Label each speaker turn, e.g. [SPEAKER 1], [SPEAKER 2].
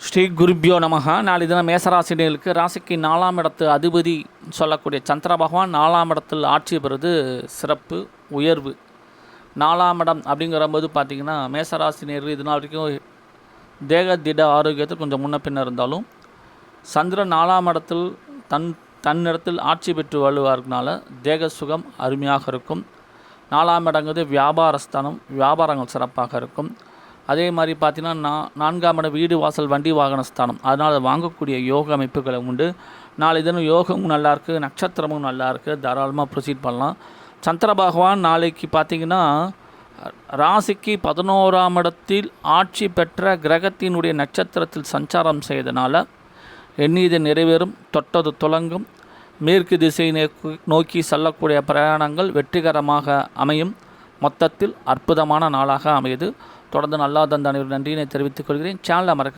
[SPEAKER 1] ஸ்ரீ குருப்பியோ நமகா. நாளை தினம் மேசராசினியர்களுக்கு ராசிக்கு 4ஆம் இடத்து அதிபதி சொல்லக்கூடிய சந்திர பகவான் 4ஆம் இடத்தில் ஆட்சி பெறுவது சிறப்பு உயர்வு. 4ஆம் இடம் அப்படிங்கிறபோது பார்த்திங்கன்னா மேசராசினியர்கள் இது நாள் வரைக்கும் தேக திட ஆரோக்கியத்தில் கொஞ்சம் முன்ன பின்ன இருந்தாலும் சந்திரன் 4ஆம் இடத்தில் தன்னிடத்தில் ஆட்சி பெற்று வருவதனால தேக சுகம் அருமையாக இருக்கும். 4ஆம் இடங்கிறது வியாபாரஸ்தானம், வியாபாரங்கள் சிறப்பாக இருக்கும். அதே மாதிரி பார்த்திங்கன்னா 4ஆம் இடம் வீடு வாசல் வண்டி வாகன ஸ்தானம், அதனால் வாங்கக்கூடிய யோக அமைப்புகளை உண்டு. நாளை தினம் யோகமும் நல்லாயிருக்கு, நட்சத்திரமும் நல்லாயிருக்கு, தாராளமாக ப்ரொசீட் பண்ணலாம். சந்திர பகவான் நாளைக்கு பார்த்திங்கன்னா ராசிக்கு 11ஆம் இடத்தில் ஆட்சி பெற்ற கிரகத்தினுடைய நட்சத்திரத்தில் சஞ்சாரம் செய்தனால எண்ணியது நிறைவேறும், தொட்டது துலங்கும், மேற்கு திசை நோக்கி செல்லக்கூடிய பிரயாணங்கள் வெற்றிகரமாக அமையும். மொத்தத்தில் அற்புதமான நாளாக அமையுது. தொடர்ந்து நல்லா தந்த அனைவரும் நன்றியினை தெரிவித்துக் கொள்கிறேன். சேனலை மறக்க